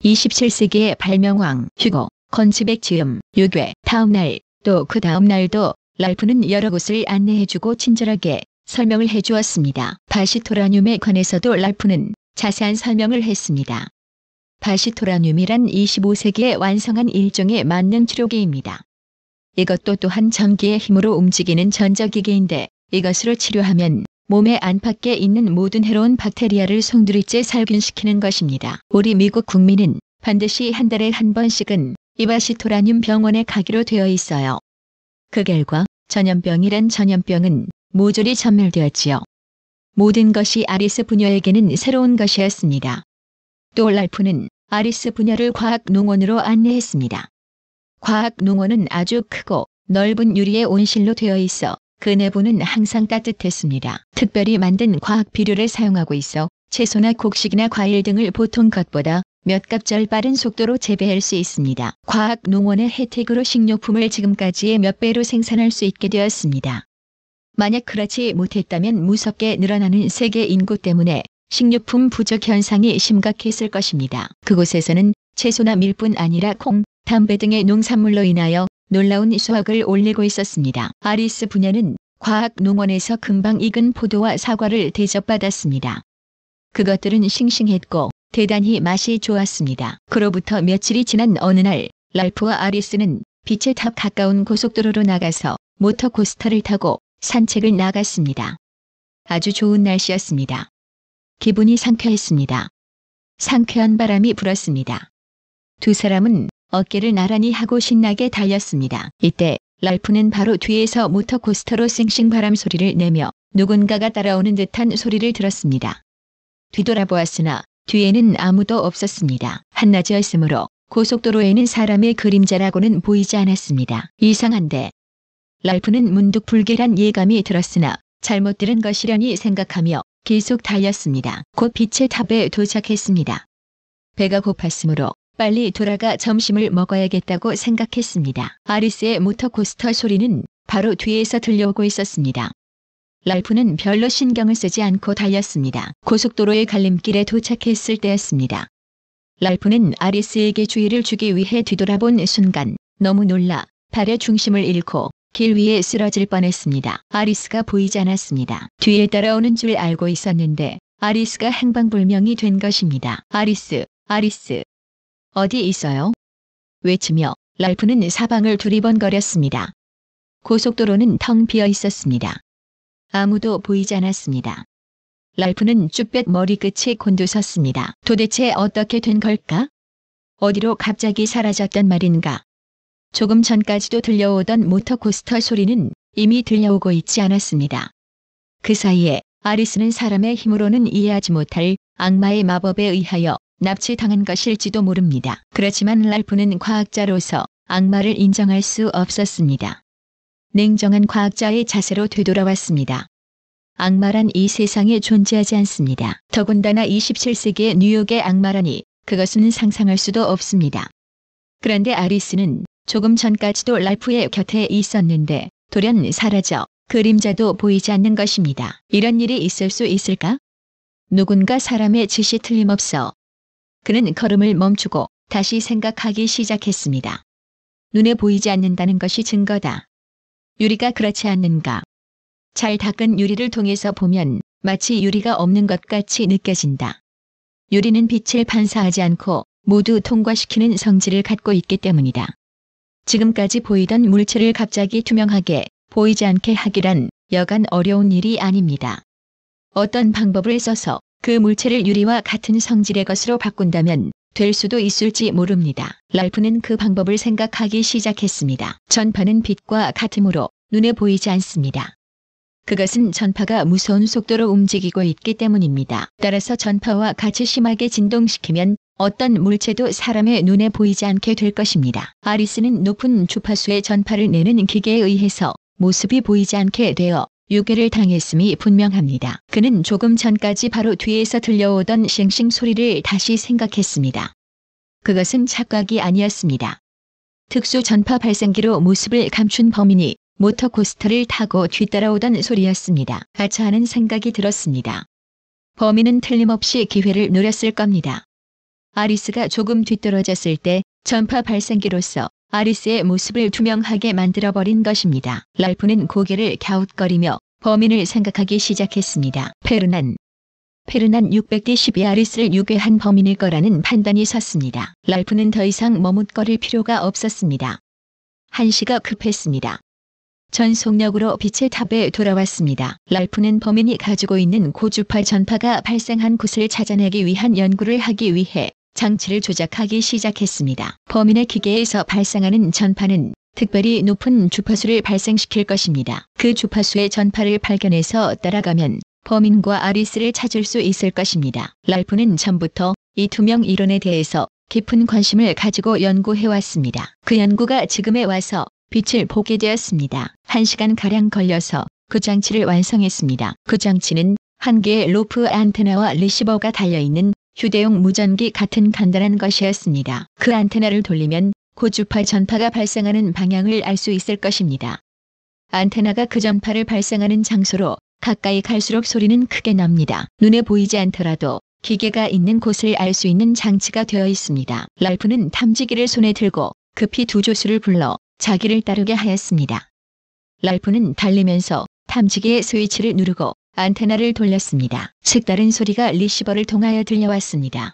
27세기의 발명왕 휴고, 건치백 즈음, 유괴, 다음날, 또 그 다음날도 랄프는 여러 곳을 안내해주고 친절하게 설명을 해주었습니다. 바시토라늄에 관해서도 랄프는 자세한 설명을 했습니다. 바시토라늄이란 25세기에 완성한 일종의 만능 치료기입니다. 이것도 또한 전기의 힘으로 움직이는 전자기기인데 이것으로 치료하면 몸의 안팎에 있는 모든 해로운 박테리아를 송두리째 살균시키는 것입니다. 우리 미국 국민은 반드시 한 달에 한 번씩은 이 바시토라늄 병원에 가기로 되어 있어요. 그 결과 전염병이란 전염병은 모조리 전멸되었지요. 모든 것이 아리스 부녀에게는 새로운 것이었습니다. 또 랄프는 아리스 부녀를 과학농원으로 안내했습니다. 과학농원은 아주 크고 넓은 유리의 온실로 되어 있어 그 내부는 항상 따뜻했습니다. 특별히 만든 과학 비료를 사용하고 있어 채소나 곡식이나 과일 등을 보통 것보다 몇 갑절 빠른 속도로 재배할 수 있습니다. 과학농원의 혜택으로 식료품을 지금까지의 몇 배로 생산할 수 있게 되었습니다. 만약 그렇지 못했다면 무섭게 늘어나는 세계 인구 때문에 식료품 부족 현상이 심각했을 것입니다. 그곳에서는 채소나 밀뿐 아니라 콩, 담배 등의 농산물로 인하여 놀라운 수확을 올리고 있었습니다. 아리스 부녀는 과학농원에서 금방 익은 포도와 사과를 대접받았습니다. 그것들은 싱싱했고 대단히 맛이 좋았습니다. 그로부터 며칠이 지난 어느 날 랄프와 아리스는 빛의 탑 가까운 고속도로로 나가서 모터코스터를 타고 산책을 나갔습니다. 아주 좋은 날씨였습니다. 기분이 상쾌했습니다. 상쾌한 바람이 불었습니다. 두 사람은 어깨를 나란히 하고 신나게 달렸습니다. 이때 랄프는 바로 뒤에서 모터코스터로 싱싱 바람 소리를 내며 누군가가 따라오는 듯한 소리를 들었습니다. 뒤돌아보았으나 뒤에는 아무도 없었습니다. 한낮이었으므로 고속도로에는 사람의 그림자라고는 보이지 않았습니다. 이상한데. 랄프는 문득 불길한 예감이 들었으나 잘못 들은 것이려니 생각하며 계속 달렸습니다. 곧 빛의 탑에 도착했습니다. 배가 고팠으므로 빨리 돌아가 점심을 먹어야겠다고 생각했습니다. 아리스의 모터코스터 소리는 바로 뒤에서 들려오고 있었습니다. 랄프는 별로 신경을 쓰지 않고 달렸습니다. 고속도로의 갈림길에 도착했을 때였습니다. 랄프는 아리스에게 주의를 주기 위해 뒤돌아본 순간 너무 놀라 발의 중심을 잃고 길 위에 쓰러질 뻔했습니다. 아리스가 보이지 않았습니다. 뒤에 따라오는 줄 알고 있었는데 아리스가 행방불명이 된 것입니다. 아리스, 아리스. 어디 있어요? 외치며 랄프는 사방을 두리번거렸습니다. 고속도로는 텅 비어 있었습니다. 아무도 보이지 않았습니다. 랄프는 쭈뼛 머리끝이 곤두섰습니다. 도대체 어떻게 된 걸까? 어디로 갑자기 사라졌단 말인가? 조금 전까지도 들려오던 모터코스터 소리는 이미 들려오고 있지 않았습니다. 그 사이에 아리스는 사람의 힘으로는 이해하지 못할 악마의 마법에 의하여 납치당한 것일지도 모릅니다. 그렇지만 랄프는 과학자로서 악마를 인정할 수 없었습니다. 냉정한 과학자의 자세로 되돌아왔습니다. 악마란 이 세상에 존재하지 않습니다. 더군다나 27세기의 뉴욕의 악마라니 그것은 상상할 수도 없습니다. 그런데 아리스는 조금 전까지도 랄프의 곁에 있었는데 돌연 사라져 그림자도 보이지 않는 것입니다. 이런 일이 있을 수 있을까? 누군가 사람의 짓이 틀림없어. 그는 걸음을 멈추고 다시 생각하기 시작했습니다. 눈에 보이지 않는다는 것이 증거다. 유리가 그렇지 않는가? 잘 닦은 유리를 통해서 보면 마치 유리가 없는 것 같이 느껴진다. 유리는 빛을 반사하지 않고 모두 통과시키는 성질을 갖고 있기 때문이다. 지금까지 보이던 물체를 갑자기 투명하게 보이지 않게 하기란 여간 어려운 일이 아닙니다. 어떤 방법을 써서 그 물체를 유리와 같은 성질의 것으로 바꾼다면 될 수도 있을지 모릅니다. 랄프는 그 방법을 생각하기 시작했습니다. 전파는 빛과 같으므로 눈에 보이지 않습니다. 그것은 전파가 무서운 속도로 움직이고 있기 때문입니다. 따라서 전파와 같이 심하게 진동시키면 어떤 물체도 사람의 눈에 보이지 않게 될 것입니다. 아리스는 높은 주파수의 전파를 내는 기계에 의해서 모습이 보이지 않게 되어 유괴를 당했음이 분명합니다. 그는 조금 전까지 바로 뒤에서 들려오던 싱싱 소리를 다시 생각했습니다. 그것은 착각이 아니었습니다. 특수 전파 발생기로 모습을 감춘 범인이 모터코스터를 타고 뒤따라오던 소리였습니다. 아차하는 생각이 들었습니다. 범인은 틀림없이 기회를 노렸을 겁니다. 아리스가 조금 뒤떨어졌을 때 전파 발생기로서 아리스의 모습을 투명하게 만들어버린 것입니다. 랄프는 고개를 갸웃거리며 범인을 생각하기 시작했습니다. 페르난 600대12 아리스를 유괴한 범인일 거라는 판단이 섰습니다. 랄프는 더 이상 머뭇거릴 필요가 없었습니다. 한시가 급했습니다. 전속력으로 빛의 탑에 돌아왔습니다. 랄프는 범인이 가지고 있는 고주파 전파가 발생한 곳을 찾아내기 위한 연구를 하기 위해 장치를 조작하기 시작했습니다. 범인의 기계에서 발생하는 전파는 특별히 높은 주파수를 발생시킬 것입니다. 그 주파수의 전파를 발견해서 따라가면 범인과 아리스를 찾을 수 있을 것입니다. 랄프는 전부터 이 투명 이론에 대해서 깊은 관심을 가지고 연구해왔습니다. 그 연구가 지금에 와서 빛을 보게 되었습니다. 1시간가량 걸려서 그 장치를 완성했습니다. 그 장치는 한 개의 로프 안테나와 리시버가 달려있는 휴대용 무전기 같은 간단한 것이었습니다. 그 안테나를 돌리면 고주파 전파가 발생하는 방향을 알 수 있을 것입니다. 안테나가 그 전파를 발생하는 장소로 가까이 갈수록 소리는 크게 납니다. 눈에 보이지 않더라도 기계가 있는 곳을 알 수 있는 장치가 되어 있습니다. 랄프는 탐지기를 손에 들고 급히 두 조수를 불러 자기를 따르게 하였습니다. 랄프는 달리면서 탐지기의 스위치를 누르고 안테나를 돌렸습니다. 색다른 소리가 리시버를 통하여 들려왔습니다.